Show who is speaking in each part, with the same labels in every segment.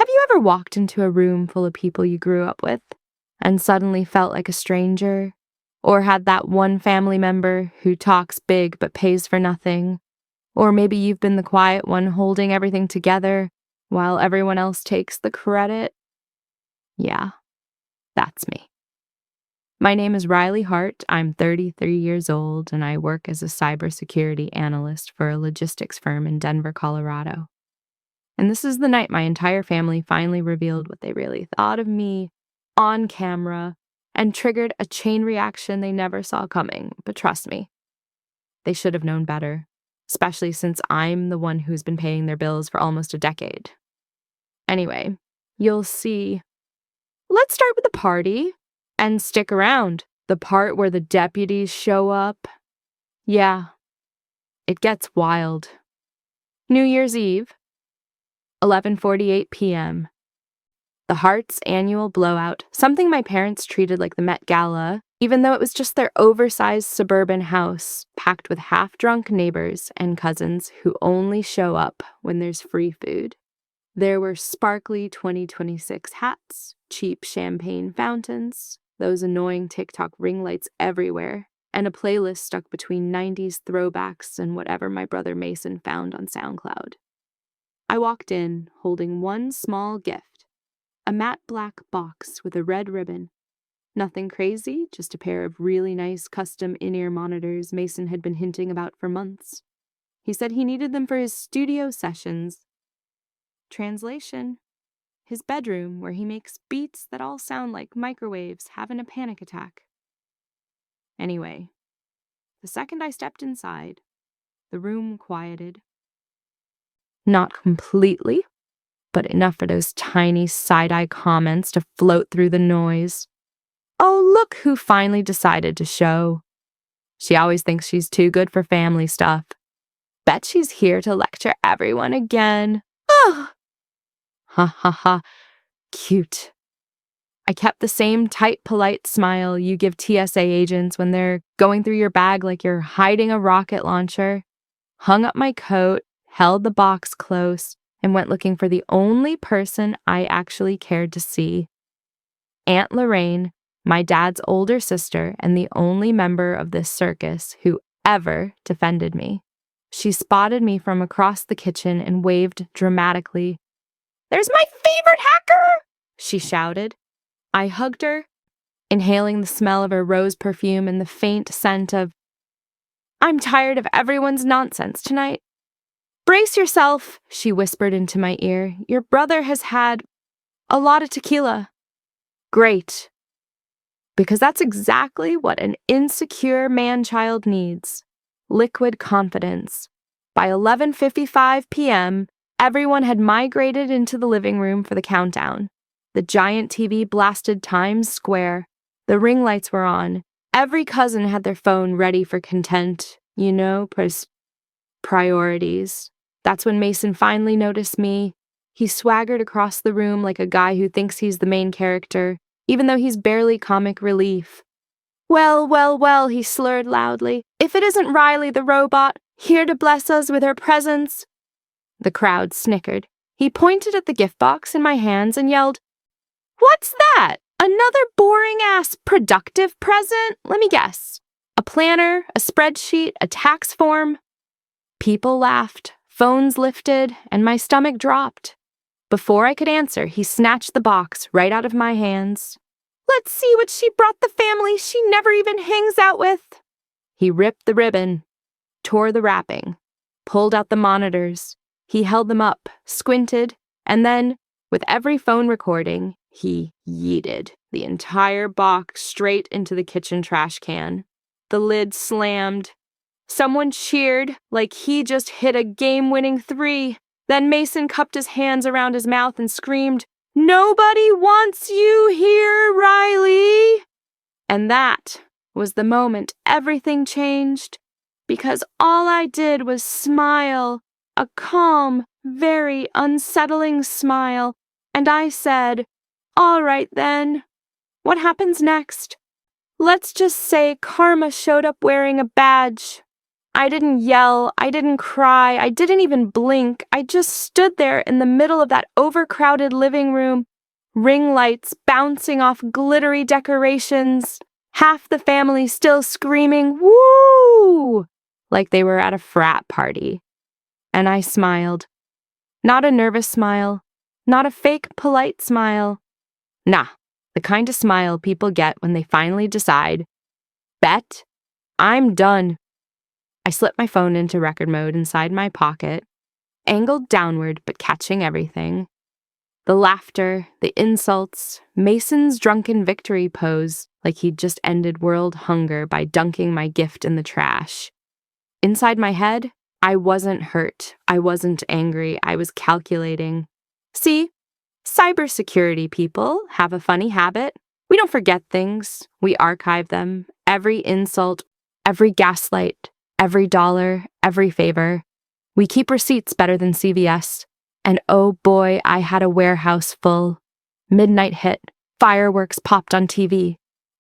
Speaker 1: you ever walked into a room full of people you grew up with and suddenly felt like a stranger? Or had that one family member who talks big but pays for nothing? Or maybe you've been the quiet one holding everything together while everyone else takes the credit? Yeah, that's me. My name is Riley Hart. I'm 33 years old, and I work as a cybersecurity analyst for a logistics firm in Denver, Colorado. And this is the night my entire family finally revealed what they really thought of me on camera and triggered a chain reaction they never saw coming. But trust me, they should have known better, especially since I'm the one who's been paying their bills for almost a decade. Anyway, you'll see. Let's start with the party and stick around. The part where the deputies show up. Yeah, it gets wild. New Year's Eve, 11:48 p.m. The Hart's annual blowout, something my parents treated like the Met Gala, even though it was just their oversized suburban house, packed with half-drunk neighbors and cousins who only show up when there's free food. There were sparkly 2026 hats, cheap champagne fountains, those annoying TikTok ring lights everywhere, and a playlist stuck between 90s throwbacks and whatever my brother Mason found on SoundCloud. I walked in, holding one small gift, a matte black box with a red ribbon. Nothing crazy, just a pair of really nice custom in-ear monitors Mason had been hinting about for months. He said he needed them for his studio sessions. Translation: his bedroom, where he makes beats that all sound like microwaves having a panic attack. Anyway, the second I stepped inside, the room quieted. Not completely, but enough for those tiny side-eye comments to float through the noise. Oh, look who finally decided to show. She always thinks she's too good for family stuff. Bet she's here to lecture everyone again. Oh! Ha ha ha. Cute. I kept the same tight, polite smile you give TSA agents when they're going through your bag like you're hiding a rocket launcher. Hung up my coat, held the box close, and went looking for the only person I actually cared to see. Aunt Lorraine, my dad's older sister and the only member of this circus who ever defended me. She spotted me from across the kitchen and waved dramatically. "There's my favorite hacker!" she shouted. I hugged her, inhaling the smell of her rose perfume and the faint scent of, "I'm tired of everyone's nonsense tonight." "Brace yourself," she whispered into my ear. "Your brother has had a lot of tequila." Great. Because that's exactly what an insecure man-child needs. Liquid confidence. By 11:55 p.m., everyone had migrated into the living room for the countdown. The giant TV blasted Times Square. The ring lights were on. Every cousin had their phone ready for content. Priorities. That's when Mason finally noticed me. He swaggered across the room like a guy who thinks he's the main character, even though he's barely comic relief. Well, well, well, he slurred loudly. "If it isn't Riley the robot, here to bless us with her presence." The crowd snickered. He pointed at the gift box in my hands and yelled, "What's that? Another boring-ass productive present? Let me guess. A planner, a spreadsheet, a tax form?" People laughed, phones lifted, and my stomach dropped. Before I could answer, he snatched the box right out of my hands. "Let's see what she brought the family she never even hangs out with." He ripped the ribbon, tore the wrapping, pulled out the monitors. He held them up, squinted, and then, with every phone recording, he yeeted the entire box straight into the kitchen trash can. The lid slammed. Someone cheered like he just hit a game-winning 3. Then Mason cupped his hands around his mouth and screamed, "Nobody wants you here, Riley!" And that was the moment everything changed, because all I did was smile, a calm, very unsettling smile, and I said, "All right then. What happens next? Let's just say Karma showed up wearing a badge." I didn't yell, I didn't cry, I didn't even blink. I just stood there in the middle of that overcrowded living room, ring lights bouncing off glittery decorations, half the family still screaming, "Woo!" like they were at a frat party. And I smiled. Not a nervous smile, not a fake polite smile. Nah, the kind of smile people get when they finally decide, bet, I'm done. I slipped my phone into record mode inside my pocket, angled downward but catching everything. The laughter, the insults, Mason's drunken victory pose like he'd just ended world hunger by dunking my gift in the trash. Inside my head, I wasn't hurt. I wasn't angry. I was calculating. See, cybersecurity people have a funny habit. We don't forget things. We archive them. Every insult, every gaslight, every dollar, every favor. We keep receipts better than CVS. And oh boy, I had a warehouse full. Midnight hit. Fireworks popped on TV.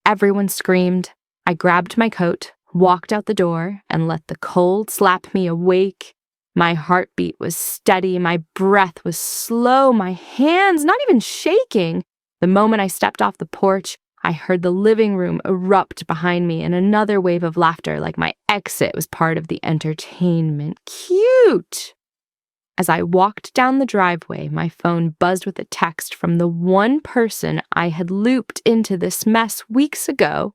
Speaker 1: Everyone screamed. I grabbed my coat, walked out the door, and let the cold slap me awake. My heartbeat was steady, my breath was slow, my hands not even shaking. The moment I stepped off the porch, I heard the living room erupt behind me in another wave of laughter like my exit was part of the entertainment. Cute! As I walked down the driveway, my phone buzzed with a text from the one person I had looped into this mess weeks ago.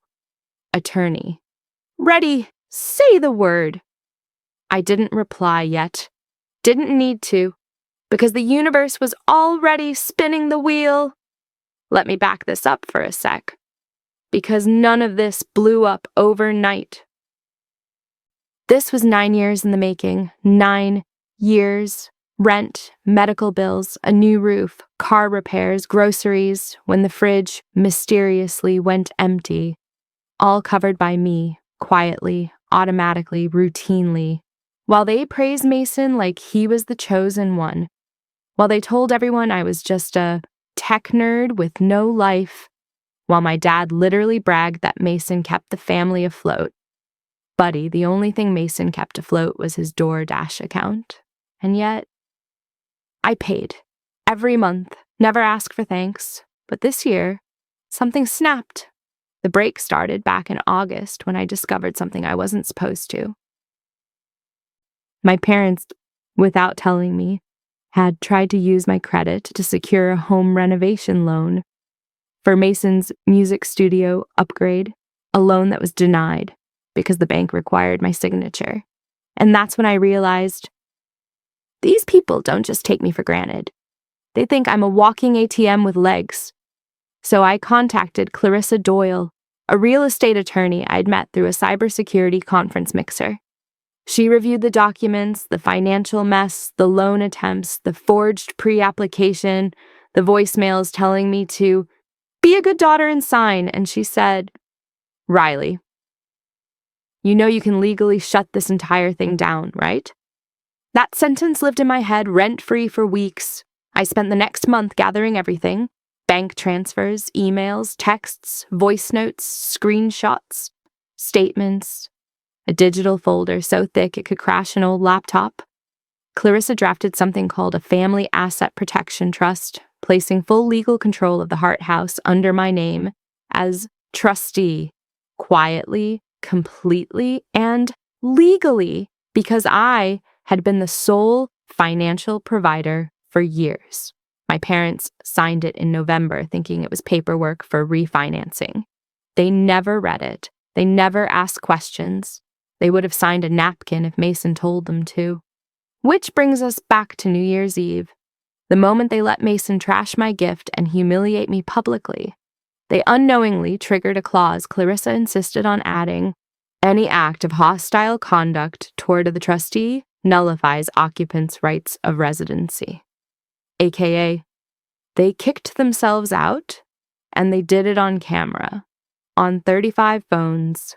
Speaker 1: Attorney. Ready, say the word. I didn't reply yet. Didn't need to, because the universe was already spinning the wheel. Let me back this up for a sec, because none of this blew up overnight. This was 9 years in the making. 9 years. Rent, medical bills, a new roof, car repairs, groceries, when the fridge mysteriously went empty. All covered by me, quietly, automatically, routinely. While they praised Mason like he was the chosen one. While they told everyone I was just a tech nerd with no life. While my dad literally bragged that Mason kept the family afloat. Buddy, the only thing Mason kept afloat was his DoorDash account. And yet, I paid. Every month, never asked for thanks. But this year, something snapped. The break started back in August when I discovered something I wasn't supposed to. My parents, without telling me, had tried to use my credit to secure a home renovation loan for Mason's music studio upgrade, a loan that was denied because the bank required my signature. And that's when I realized these people don't just take me for granted. They think I'm a walking ATM with legs. So I contacted Clarissa Doyle, a real estate attorney I'd met through a cybersecurity conference mixer. She reviewed the documents, the financial mess, the loan attempts, the forged pre-application, the voicemails telling me to be a good daughter and sign, and she said, "Riley, you know you can legally shut this entire thing down, right?" That sentence lived in my head rent-free for weeks. I spent the next month gathering everything: bank transfers, emails, texts, voice notes, screenshots, statements, a digital folder so thick it could crash an old laptop. Clarissa drafted something called a Family Asset Protection Trust, placing full legal control of the Hart house under my name as trustee, quietly, completely, and legally, because I had been the sole financial provider for years. My parents signed it in November, thinking it was paperwork for refinancing. They never read it. They never asked questions. They would have signed a napkin if Mason told them to. Which brings us back to New Year's Eve, the moment they let Mason trash my gift and humiliate me publicly. They unknowingly triggered a clause Clarissa insisted on adding: any act of hostile conduct toward the trustee nullifies occupants' rights of residency. AKA, they kicked themselves out, and they did it on camera, on 35 phones,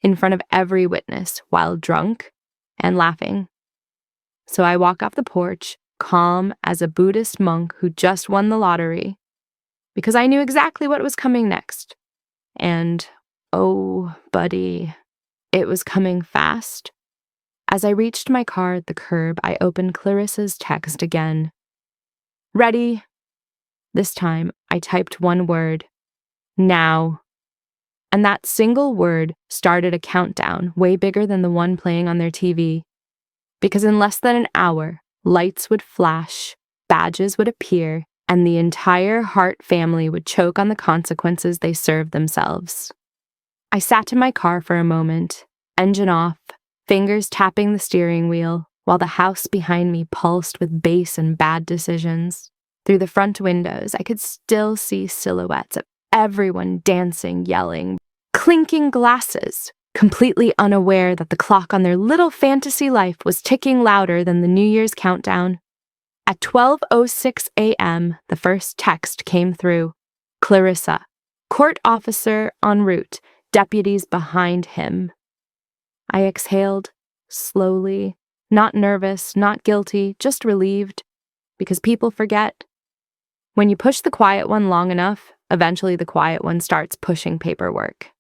Speaker 1: in front of every witness, while drunk and laughing. So I walk off the porch, calm as a Buddhist monk who just won the lottery, because I knew exactly what was coming next. And, oh, buddy, it was coming fast As I reached my car at the curb, I opened Clarissa's text again. Ready? This time, I typed one word. Now. And that single word started a countdown way bigger than the one playing on their TV. Because in less than an hour, lights would flash, badges would appear, and the entire Hart family would choke on the consequences they served themselves. I sat in my car for a moment, engine off, fingers tapping the steering wheel, while the house behind me pulsed with bass and bad decisions. Through the front windows, I could still see silhouettes of everyone dancing, yelling, clinking glasses, completely unaware that the clock on their little fantasy life was ticking louder than the New Year's countdown. At 12:06 a.m., the first text came through. Clarissa, court officer en route, deputies behind him. I exhaled, slowly, not nervous, not guilty, just relieved, because people forget. When you push the quiet one long enough, eventually the quiet one starts pushing paperwork.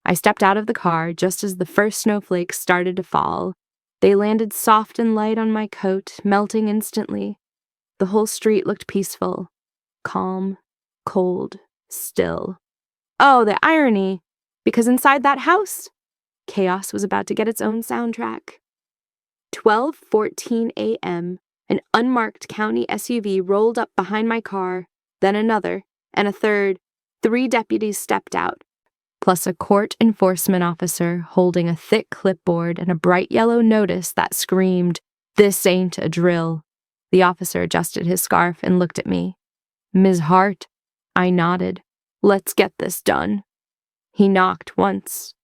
Speaker 1: I stepped out of the car just as the first snowflakes started to fall. They landed soft and light on my coat, melting instantly. The whole street looked peaceful, calm, cold, still. Oh, the irony! Because inside that house, chaos was about to get its own soundtrack. 12:14 a.m., an unmarked county SUV rolled up behind my car, then another, and a third. 3 deputies stepped out, plus a court enforcement officer holding a thick clipboard and a bright yellow notice that screamed, "This ain't a drill." The officer adjusted his scarf and looked at me. "Ms. Hart." I nodded. "Let's get this done." He knocked once.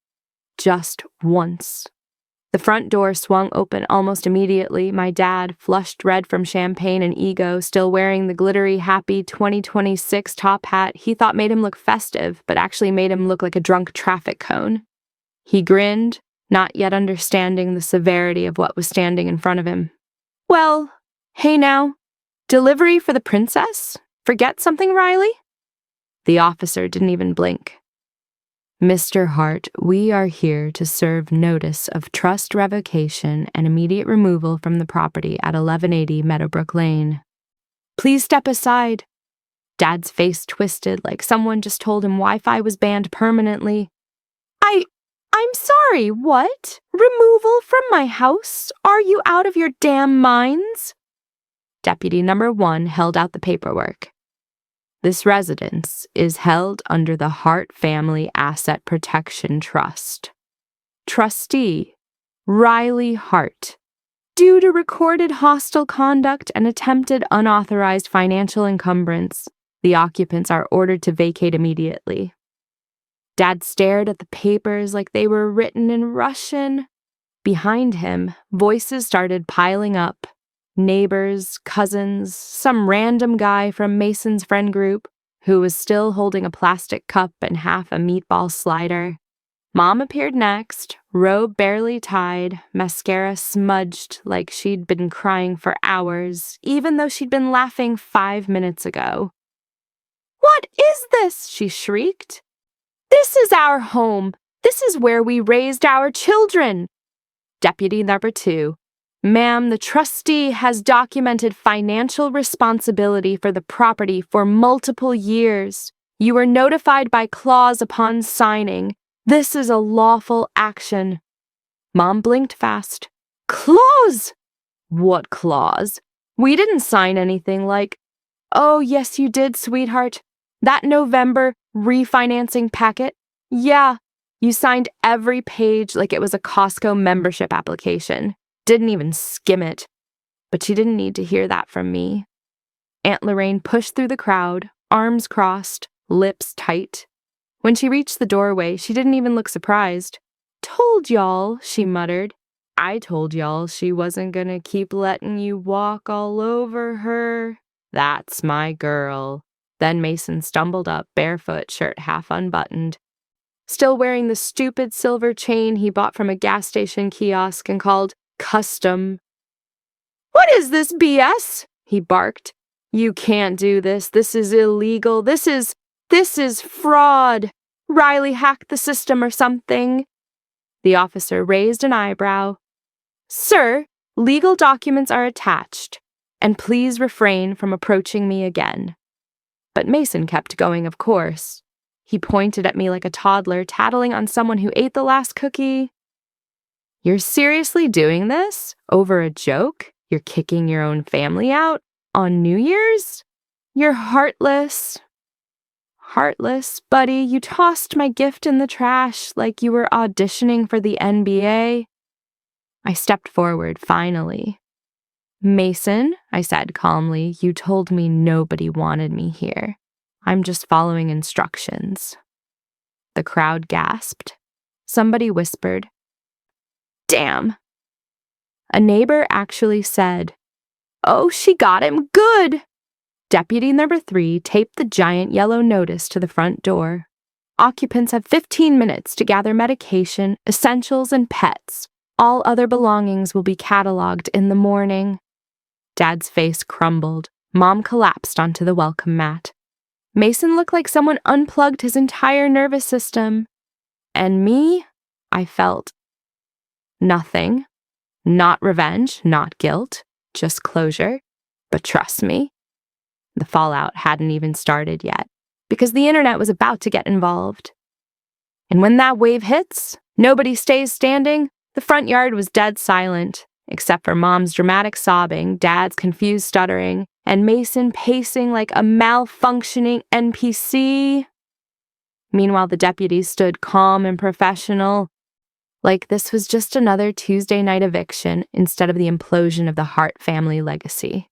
Speaker 1: Just once. The front door swung open almost immediately. My dad, flushed red from champagne and ego, still wearing the glittery, happy 2026 top hat he thought made him look festive, but actually made him look like a drunk traffic cone. He grinned, not yet understanding the severity of what was standing in front of him. "Well, hey now, delivery for the princess? Forget something, Riley?" The officer didn't even blink. "Mr. Hart, we are here to serve notice of trust revocation and immediate removal from the property at 1180 Meadowbrook Lane." "Please step aside." Dad's face twisted like someone just told him Wi-Fi was banned permanently. I'm sorry, what? Removal from my house? Are you out of your damn minds?" Deputy number 1 held out the paperwork. "This residence is held under the Hart Family Asset Protection Trust. Trustee, Riley Hart. Due to recorded hostile conduct and attempted unauthorized financial encumbrance, the occupants are ordered to vacate immediately." Dad stared at the papers like they were written in Russian. Behind him, voices started piling up. Neighbors, cousins, some random guy from Mason's friend group who was still holding a plastic cup and half a meatball slider. Mom appeared next, robe barely tied, mascara smudged like she'd been crying for hours, even though she'd been laughing 5 minutes ago. "What is this?" she shrieked. "This is our home. This is where we raised our children." Deputy number 2. "Ma'am, the trustee has documented financial responsibility for the property for multiple years. You were notified by clause upon signing. This is a lawful action." Mom blinked fast. "Clause? What clause? We didn't sign anything like—" "Oh, yes, you did, sweetheart. That November refinancing packet. Yeah, you signed every page like it was a Costco membership application. Didn't even skim it." But she didn't need to hear that from me. Aunt Lorraine pushed through the crowd, arms crossed, lips tight. When she reached the doorway, she didn't even look surprised. "Told y'all," she muttered. "I told y'all she wasn't gonna keep letting you walk all over her. That's my girl." Then Mason stumbled up, barefoot, shirt half unbuttoned, still wearing the stupid silver chain he bought from a gas station kiosk and called custom. "What is this BS?" he barked. "You can't do this. This is illegal. This is fraud. Riley hacked the system or something." The officer raised an eyebrow. Sir, legal documents are attached, and please refrain from approaching me again. But Mason kept going, of course. He pointed at me like a toddler tattling on someone who ate the last cookie. You're seriously doing this? Over a joke? You're kicking your own family out? On New Year's? You're heartless. Heartless, buddy. You tossed my gift in the trash like you were auditioning for the NBA. I stepped forward, finally. Mason, I said calmly, you told me nobody wanted me here. I'm just following instructions. The crowd gasped. Somebody whispered, Damn. A neighbor actually said, Oh, she got him good. Deputy number 3 taped the giant yellow notice to the front door. Occupants have 15 minutes to gather medication, essentials, and pets. All other belongings will be cataloged in the morning. Dad's face crumbled. Mom collapsed onto the welcome mat. Mason looked like someone unplugged his entire nervous system. And me? I felt nothing. Not revenge, not guilt, just closure. But trust me, the fallout hadn't even started yet, because the internet was about to get involved. And when that wave hits, nobody stays standing. The front yard was dead silent, except for Mom's dramatic sobbing, Dad's confused stuttering, and Mason pacing like a malfunctioning NPC. Meanwhile, the deputies stood calm and professional, like this was just another Tuesday night eviction instead of the implosion of the Hart family legacy.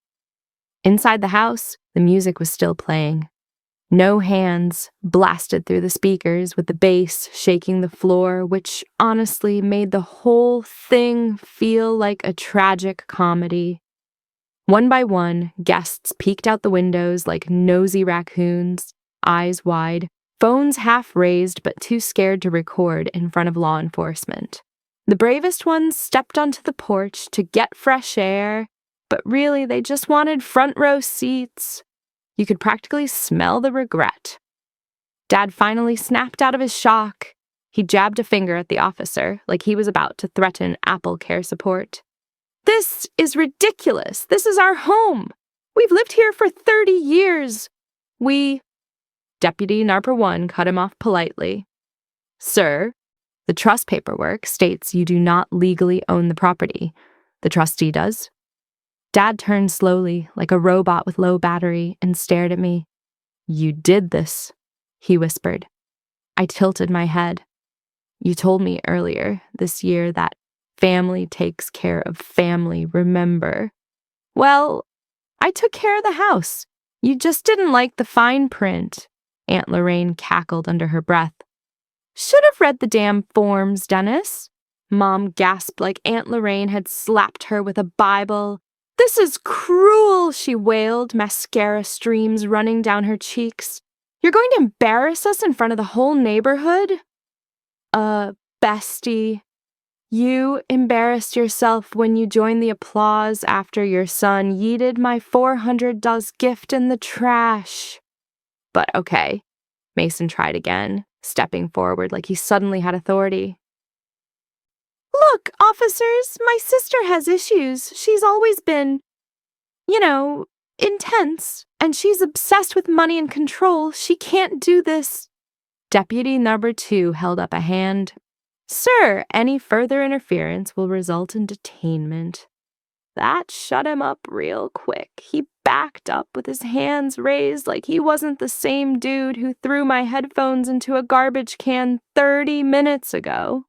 Speaker 1: Inside the house, the music was still playing. No Hands blasted through the speakers with the bass shaking the floor, which honestly made the whole thing feel like a tragic comedy. One by one, guests peeked out the windows like nosy raccoons, eyes wide, phones half raised but too scared to record in front of law enforcement. The bravest ones stepped onto the porch to get fresh air, but really they just wanted front row seats. You could practically smell the regret. Dad finally snapped out of his shock. He jabbed a finger at the officer like he was about to threaten Apple Care support. This is ridiculous. This is our home. We've lived here for 30 years. Deputy number 1 cut him off politely. Sir, the trust paperwork states you do not legally own the property. The trustee does. Dad turned slowly, like a robot with low battery, and stared at me. You did this, he whispered. I tilted my head. You told me earlier this year that family takes care of family, remember? Well, I took care of the house. You just didn't like the fine print. Aunt Lorraine cackled under her breath. Should have read the damn forms, Dennis. Mom gasped like Aunt Lorraine had slapped her with a Bible. This is cruel, she wailed, mascara streams running down her cheeks. You're going to embarrass us in front of the whole neighborhood? Bestie. You embarrassed yourself when you joined the applause after your son yeeted my $400 gift in the trash. But okay, Mason tried again, stepping forward like he suddenly had authority. Look, officers, my sister has issues. She's always been, intense, and she's obsessed with money and control. She can't do this. Deputy number 2 held up a hand. Sir, any further interference will result in detainment. That shut him up real quick. He backed up with his hands raised like he wasn't the same dude who threw my headphones into a garbage can 30 minutes ago.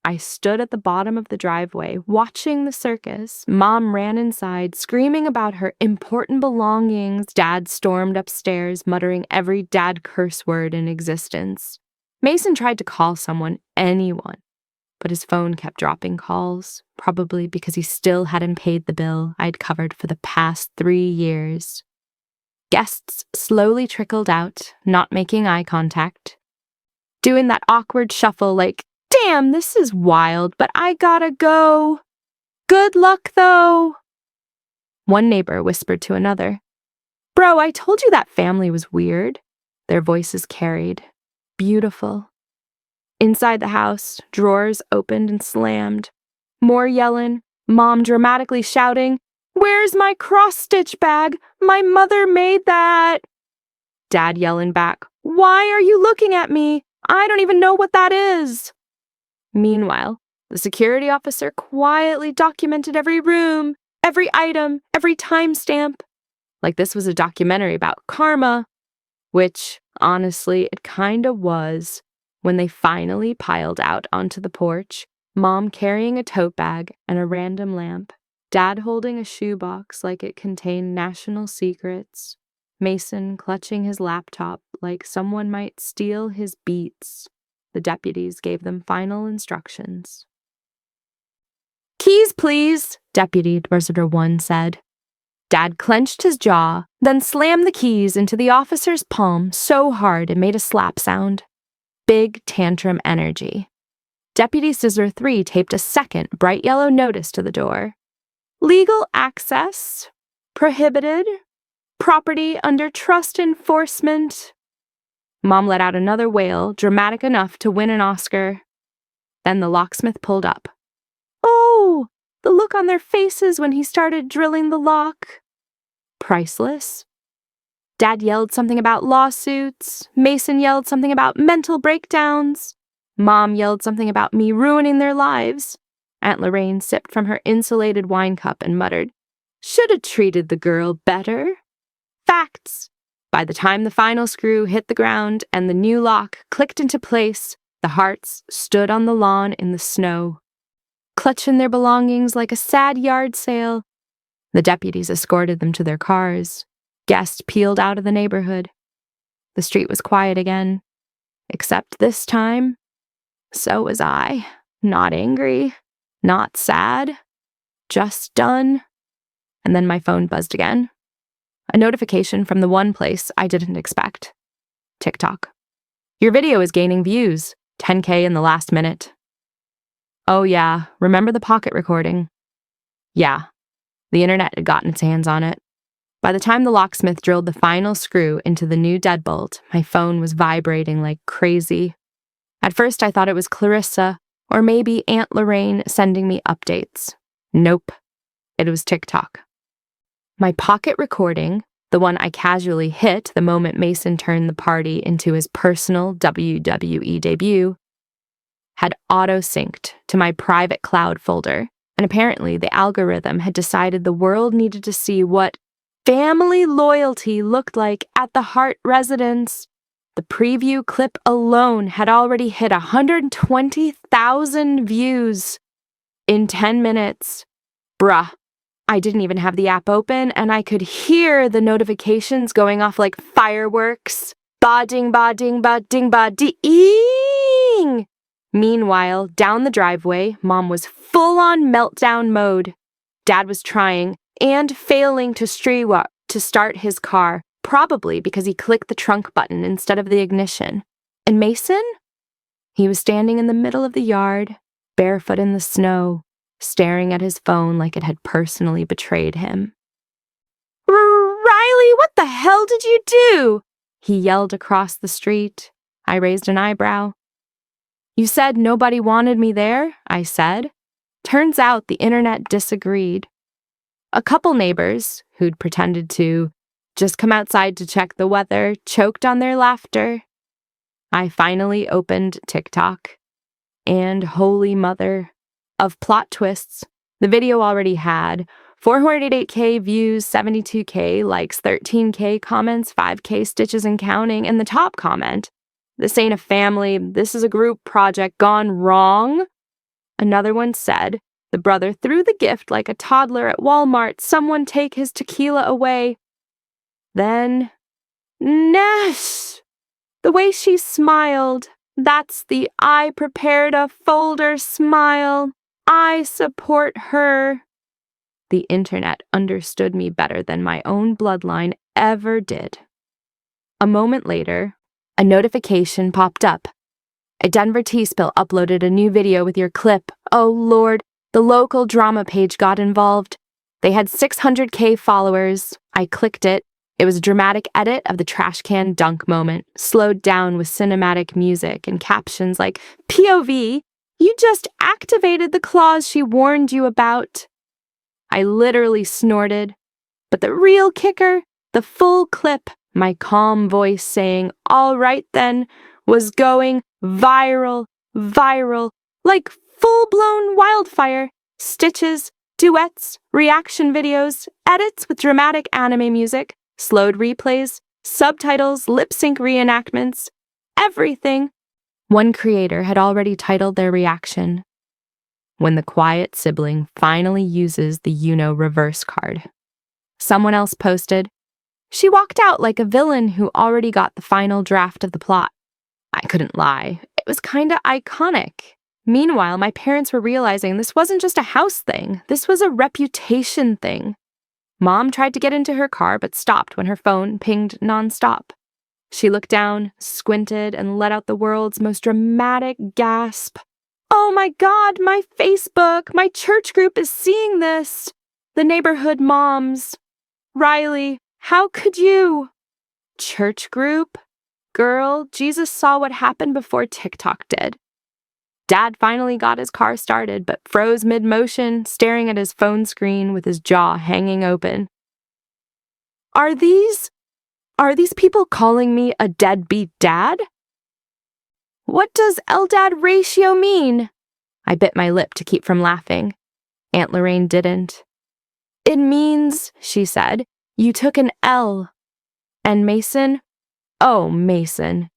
Speaker 1: I stood at the bottom of the driveway, watching the circus. Mom ran inside, screaming about her important belongings. Dad stormed upstairs, muttering every dad curse word in existence. Mason tried to call someone, anyone, but his phone kept dropping calls, probably because he still hadn't paid the bill I'd covered for the past 3 years. Guests slowly trickled out, not making eye contact, doing that awkward shuffle like, damn, this is wild, but I gotta go. Good luck, though. One neighbor whispered to another, Bro, I told you that family was weird. Their voices carried. Beautiful. Inside the house, drawers opened and slammed. More yelling, Mom dramatically shouting, "Where's my cross-stitch bag? My mother made that!" Dad yelling back, "Why are you looking at me? I don't even know what that is." Meanwhile, the security officer quietly documented every room, every item, every timestamp, like this was a documentary about karma, which, honestly, it kinda was. When they finally piled out onto the porch, Mom carrying a tote bag and a random lamp, Dad holding a shoebox like it contained national secrets, Mason clutching his laptop like someone might steal his beats. The deputies gave them final instructions. "Keys, please," Deputy Visitor 1 said. Dad clenched his jaw, then slammed the keys into the officer's palm so hard it made a slap sound. Big tantrum energy. Deputy Scissor 3 taped a second bright yellow notice to the door. "Legal access. Prohibited. Property under trust enforcement." Mom let out another wail, dramatic enough to win an Oscar. Then the locksmith pulled up. Oh, the look on their faces when he started drilling the lock. Priceless. Dad yelled something about lawsuits. Mason yelled something about mental breakdowns. Mom yelled something about me ruining their lives. Aunt Lorraine sipped from her insulated wine cup and muttered, "Shoulda treated the girl better." Facts. By the time the final screw hit the ground and the new lock clicked into place, the Harts stood on the lawn in the snow, clutching their belongings like a sad yard sale. The deputies escorted them to their cars. Guests peeled out of the neighborhood. The street was quiet again. Except this time, so was I. Not angry, not sad, just done. And then my phone buzzed again. A notification from the one place I didn't expect. TikTok. "Your video is gaining views. 10K in the last minute." Oh yeah, remember the pocket recording? Yeah, the internet had gotten its hands on it. By the time the locksmith drilled the final screw into the new deadbolt, my phone was vibrating like crazy. At first I thought it was Clarissa, or maybe Aunt Lorraine sending me updates. Nope, it was TikTok. My pocket recording, the one I casually hit the moment Mason turned the party into his personal WWE debut, had auto-synced to my private cloud folder, and apparently the algorithm had decided the world needed to see what family loyalty looked like at the Hart residence. The preview clip alone had already hit 120,000 views in 10 minutes. Bruh. I didn't even have the app open, and I could hear the notifications going off like fireworks. Ba ding ba ding ba ding ba ding. Meanwhile, down the driveway, Mom was full-on meltdown mode. Dad was trying and failing to start his car, probably because he clicked the trunk button instead of the ignition. And Mason? He was standing in the middle of the yard, barefoot in the snow, staring at his phone like it had personally betrayed him. "Riley, what the hell did you do?" he yelled across the street. I raised an eyebrow. "You said nobody wanted me there," I said. Turns out the internet disagreed. A couple neighbors, who'd pretended to just come outside to check the weather, choked on their laughter. I finally opened TikTok. And holy mother of plot twists, the video already had 488K views, 72K likes, 13K comments, 5K stitches and counting, and the top comment, "This ain't a family, this is a group project gone wrong." Another one said, "The brother threw the gift like a toddler at Walmart, someone take his tequila away." Then, Ness! The way she smiled, that's the "I prepared a folder" smile. I support her. The internet understood me better than my own bloodline ever did. A moment later, a notification popped up. A Denver tea spill uploaded a new video with your clip. Oh Lord, the local drama page got involved. They had 600K followers. I clicked it. It was a dramatic edit of the trash can dunk moment, slowed down with cinematic music and captions like, "POV, You just activated the clause she warned you about." I literally snorted. But the real kicker, the full clip, my calm voice saying, "All right then," was going viral, like full-blown wildfire. Stitches, duets, reaction videos, edits with dramatic anime music, slowed replays, subtitles, lip-sync reenactments, everything. One creator had already titled their reaction, "When the quiet sibling finally uses the reverse card." Someone else posted, "She walked out like a villain who already got the final draft of the plot." I couldn't lie. It was kinda iconic. Meanwhile, my parents were realizing this wasn't just a house thing. This was a reputation thing. Mom tried to get into her car but stopped when her phone pinged nonstop. She looked down, squinted, and let out the world's most dramatic gasp. "Oh my God, my Facebook! My church group is seeing this! The neighborhood moms! Riley, how could you?" Church group? Girl, Jesus saw what happened before TikTok did. Dad finally got his car started, but froze mid-motion, staring at his phone screen with his jaw hanging open. Are these people calling me a deadbeat dad? What does LDAD ratio mean? I bit my lip to keep from laughing. Aunt Lorraine didn't. "It means," she said, "you took an L." And Mason? Oh, Mason.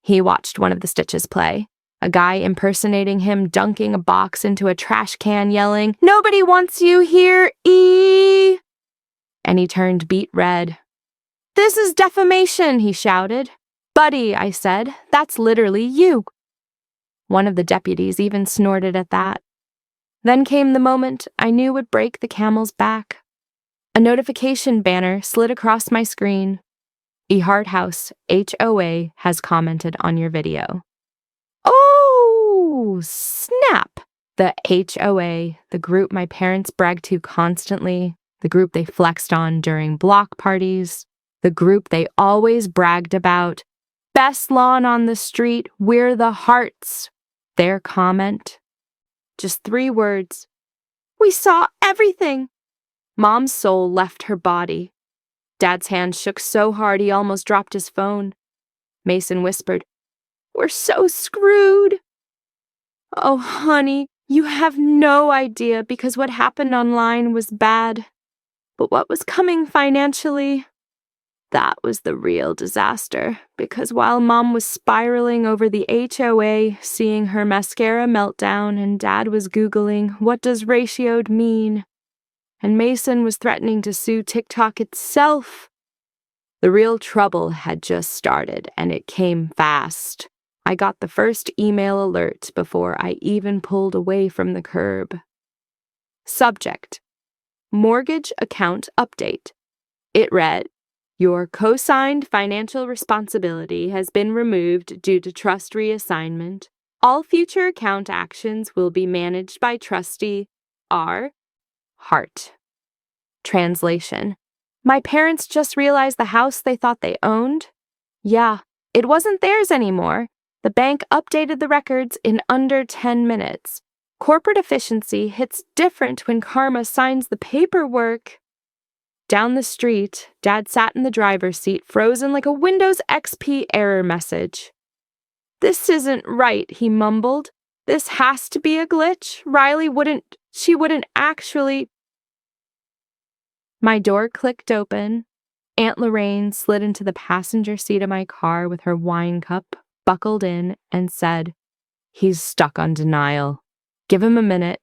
Speaker 1: He watched one of the stitches play. A guy impersonating him dunking a box into a trash can yelling, "Nobody wants you here, E!" And he turned beet red. "This is defamation," he shouted. "Buddy," I said, "that's literally you." One of the deputies even snorted at that. Then came the moment I knew would break the camel's back. A notification banner slid across my screen. Hart House HOA has commented on your video. Oh, snap! The HOA, the group my parents bragged to constantly, the group they flexed on during block parties, the group they always bragged about. Best lawn on the street, we're the Harts. Their comment. Just 3 words. "We saw everything." Mom's soul left her body. Dad's hand shook so hard he almost dropped his phone. Mason whispered, "We're so screwed." Oh, honey, you have no idea because what happened online was bad. But what was coming financially? That was the real disaster, because while Mom was spiraling over the HOA, seeing her mascara meltdown, and Dad was Googling, "What does ratioed mean?" and Mason was threatening to sue TikTok itself, the real trouble had just started, and it came fast. I got the first email alert before I even pulled away from the curb. Subject: Mortgage account update. It read, "Your co-signed financial responsibility has been removed due to trust reassignment. All future account actions will be managed by trustee R. Hart." Translation: My parents just realized the house they thought they owned? Yeah, it wasn't theirs anymore. The bank updated the records in under 10 minutes. Corporate efficiency hits different when karma signs the paperwork. Down the street, Dad sat in the driver's seat, frozen like a Windows XP error message. "This isn't right," he mumbled. "This has to be a glitch. Riley wouldn't actually..." My door clicked open. Aunt Lorraine slid into the passenger seat of my car with her wine cup buckled in and said, "He's stuck on denial. Give him a minute."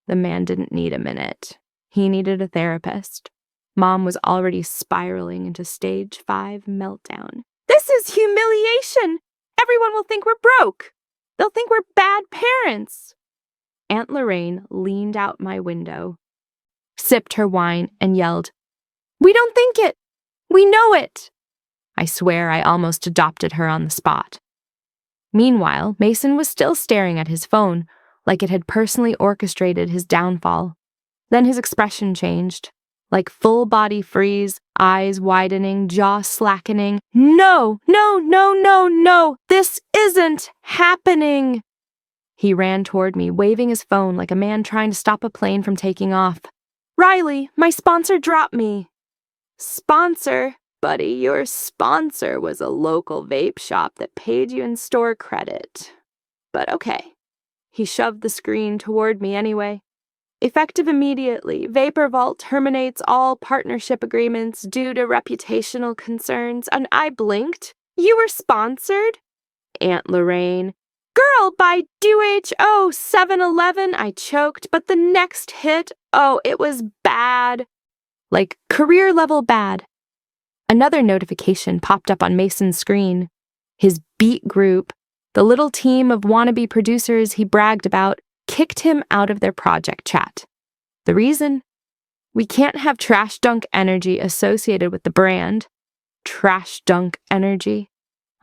Speaker 1: The man didn't need a minute. He needed a therapist. Mom was already spiraling into stage 5 meltdown. "This is humiliation! Everyone will think we're broke. They'll think we're bad parents." Aunt Lorraine leaned out my window, sipped her wine, and yelled, "We don't think it! We know it!" I swear I almost adopted her on the spot. Meanwhile, Mason was still staring at his phone, like it had personally orchestrated his downfall. Then his expression changed, like full-body freeze, eyes widening, jaw slackening. "No, no, no, no, no! This isn't happening!" He ran toward me, waving his phone like a man trying to stop a plane from taking off. "Riley, my sponsor dropped me." "Sponsor? Buddy, your sponsor was a local vape shop that paid you in store credit. But okay." He shoved the screen toward me anyway. "Effective immediately, Vapor Vault terminates all partnership agreements due to reputational concerns." And I blinked. "You were sponsored?" "Aunt Lorraine." "Girl, by DUHO 7-Eleven," I choked, but the next hit, oh, it was bad. Like career level bad. Another notification popped up on Mason's screen. His beat group, the little team of wannabe producers he bragged about, kicked him out of their project chat. The reason? We can't have trash dunk energy associated with the brand. Trash dunk energy.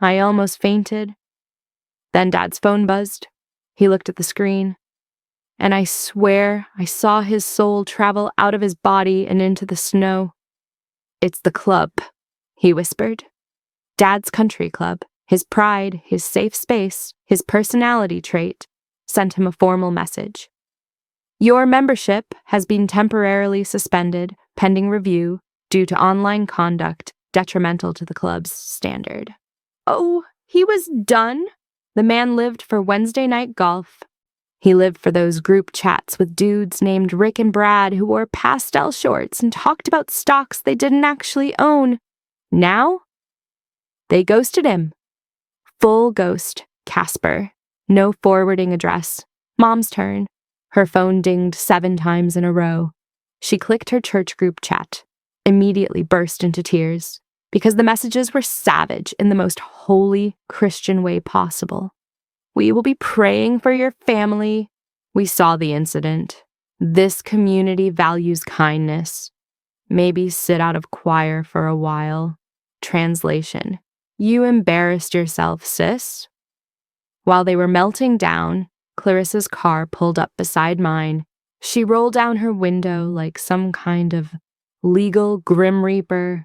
Speaker 1: I almost fainted. Then Dad's phone buzzed. He looked at the screen. And I swear I saw his soul travel out of his body and into the snow. "It's the club," he whispered. Dad's country club, his pride, his safe space, his personality trait, sent him a formal message. "Your membership has been temporarily suspended, pending review, due to online conduct detrimental to the club's standard." Oh, he was done? The man lived for Wednesday night golf. He lived for those group chats with dudes named Rick and Brad who wore pastel shorts and talked about stocks they didn't actually own. Now? They ghosted him. Full ghost, Casper. No forwarding address. Mom's turn. Her phone dinged 7 times in a row. She clicked her church group chat, immediately burst into tears, because the messages were savage in the most holy Christian way possible. "We will be praying for your family. We saw the incident. This community values kindness. Maybe sit out of choir for a while." Translation: "You embarrassed yourself, sis." While they were melting down, Clarissa's car pulled up beside mine. She rolled down her window like some kind of legal Grim Reaper.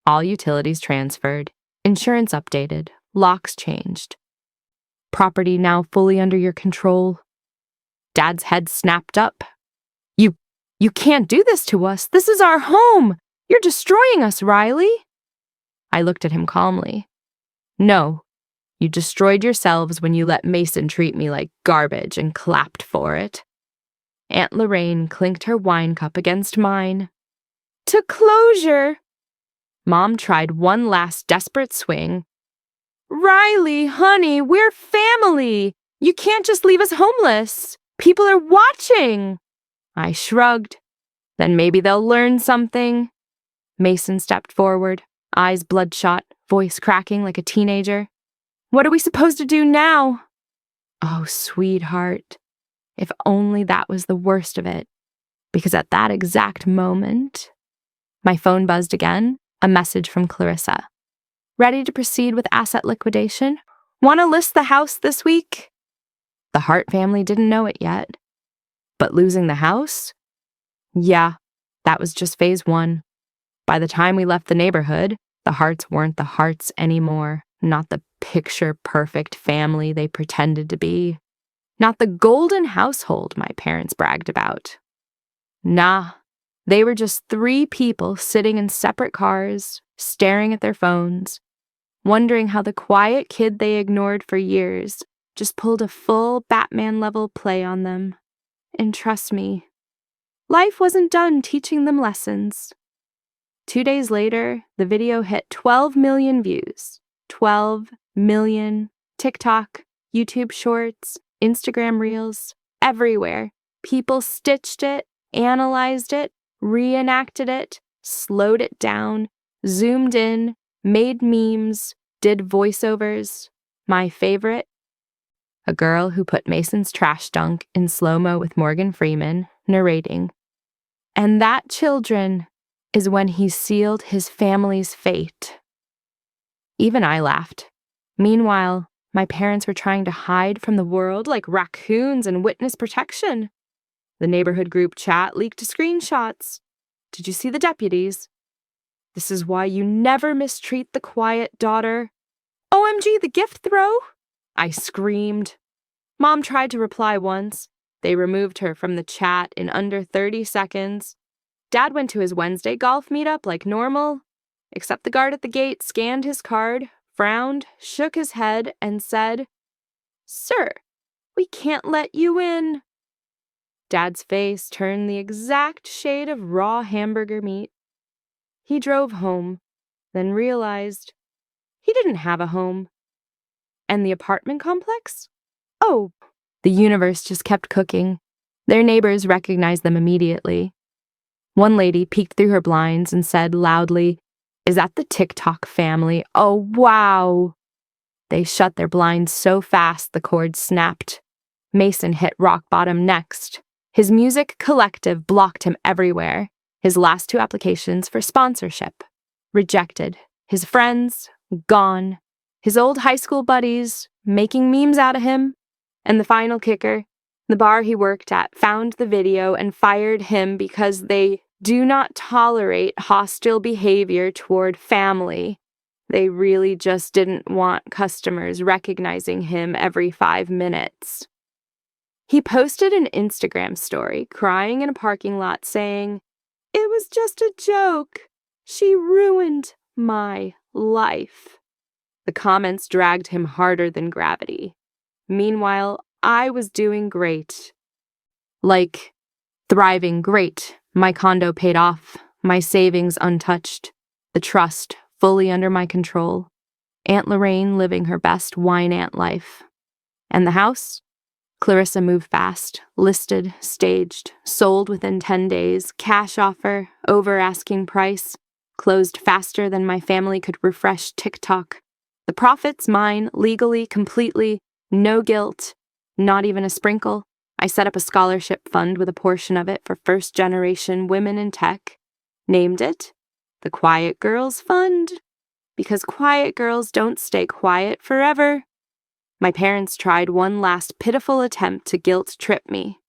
Speaker 1: "All utilities transferred. Insurance updated. Locks changed. Property now fully under your control." Dad's head snapped up. You can't do this to us. This is our home. You're destroying us, Riley." I looked at him calmly. "No, you destroyed yourselves when you let Mason treat me like garbage and clapped for it." Aunt Lorraine clinked her wine cup against mine. "To closure." Mom tried one last desperate swing. "Riley, honey, we're family. You can't just leave us homeless. People are watching." I shrugged. "Then maybe they'll learn something." Mason stepped forward, eyes bloodshot, voice cracking like a teenager. "What are we supposed to do now?" Oh, sweetheart. If only that was the worst of it. Because at that exact moment, my phone buzzed again, a message from Clarissa. "Ready to proceed with asset liquidation? Want to list the house this week?" The Hart family didn't know it yet. But losing the house? Yeah, that was just phase 1. By the time we left the neighborhood, the Harts weren't the Harts anymore. Not the picture-perfect family they pretended to be. Not the golden household my parents bragged about. Nah, they were just 3 people sitting in separate cars, staring at their phones, wondering how the quiet kid they ignored for years just pulled a full Batman-level play on them. And trust me, life wasn't done teaching them lessons. 2 days later, the video hit 12 million views. 12 million. TikTok, YouTube Shorts, Instagram Reels, everywhere. People stitched it, analyzed it, reenacted it, slowed it down, zoomed in, made memes, did voiceovers. My favorite? A girl who put Mason's trash dunk in slow-mo with Morgan Freeman, narrating. "And that, children, is when he sealed his family's fate." Even I laughed. Meanwhile, my parents were trying to hide from the world like raccoons in witness protection. The neighborhood group chat leaked screenshots. "Did you see the deputies? This is why you never mistreat the quiet daughter." "OMG, the gift throw!" I screamed. Mom tried to reply once. They removed her from the chat in under 30 seconds. Dad went to his Wednesday golf meetup like normal, except the guard at the gate scanned his card, frowned, shook his head, and said, "Sir, we can't let you in." Dad's face turned the exact shade of raw hamburger meat. He drove home, then realized he didn't have a home. And the apartment complex? Oh, the universe just kept cooking. Their neighbors recognized them immediately. One lady peeked through her blinds and said loudly, "Is that the TikTok family? Oh, wow." They shut their blinds so fast the cord snapped. Mason hit rock bottom next. His music collective blocked him everywhere. His last 2 applications for sponsorship rejected. His friends gone. His old high school buddies making memes out of him. And the final kicker, the bar he worked at found the video and fired him because they do not tolerate hostile behavior toward family. They really just didn't want customers recognizing him every 5 minutes. He posted an Instagram story crying in a parking lot saying, "It was just a joke. She ruined my life." The comments dragged him harder than gravity. Meanwhile, I was doing great. Like, thriving great. My condo paid off, my savings untouched, the trust fully under my control, Aunt Lorraine living her best wine aunt life. And the house? Clarissa moved fast, listed, staged, sold within 10 days, cash offer, over asking price, closed faster than my family could refresh TikTok. The profits mine, legally, completely, no guilt, not even a sprinkle. I set up a scholarship fund with a portion of it for first-generation women in tech, named it the Quiet Girls Fund, because quiet girls don't stay quiet forever. My parents tried one last pitiful attempt to guilt-trip me.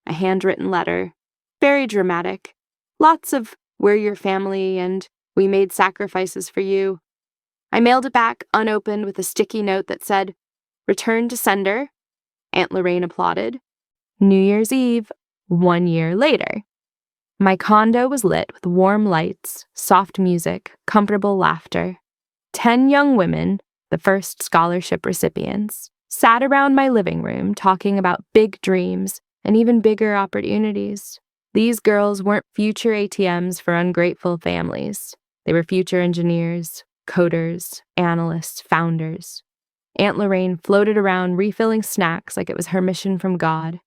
Speaker 1: A handwritten letter, very dramatic, lots of "we're your family" and "we made sacrifices for you." I mailed it back unopened with a sticky note that said, "Return to sender." Aunt Lorraine applauded. New Year's Eve, 1 year later. My condo was lit with warm lights, soft music, comfortable laughter. 10 young women, the first scholarship recipients, sat around my living room talking about big dreams and even bigger opportunities. These girls weren't future ATMs for ungrateful families. They were future engineers, coders, analysts, founders. Aunt Lorraine floated around refilling snacks like it was her mission from God.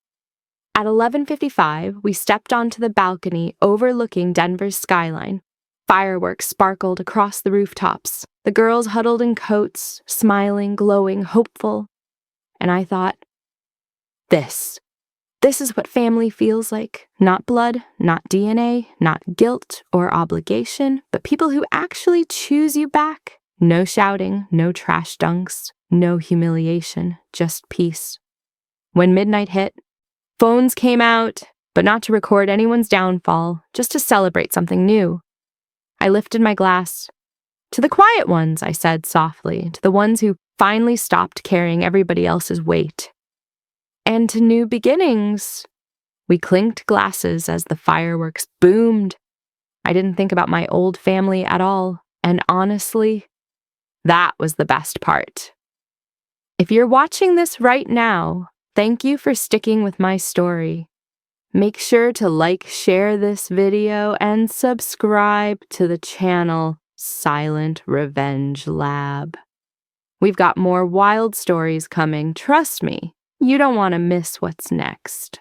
Speaker 1: At 11:55, we stepped onto the balcony overlooking Denver's skyline. Fireworks sparkled across the rooftops. The girls huddled in coats, smiling, glowing, hopeful. And I thought, this is what family feels like. Not blood, not DNA, not guilt or obligation, but people who actually choose you back. No shouting, no trash dunks, no humiliation, just peace. When midnight hit, phones came out, but not to record anyone's downfall, just to celebrate something new. I lifted my glass. "To the quiet ones," I said softly, to the ones who finally stopped carrying everybody else's weight. And to new beginnings. We clinked glasses as the fireworks boomed. I didn't think about my old family at all, and honestly, that was the best part. If you're watching this right now, thank you for sticking with my story. Make sure to like, share this video, and subscribe to the channel Silent Revenge Lab. We've got more wild stories coming, trust me. You don't want to miss what's next.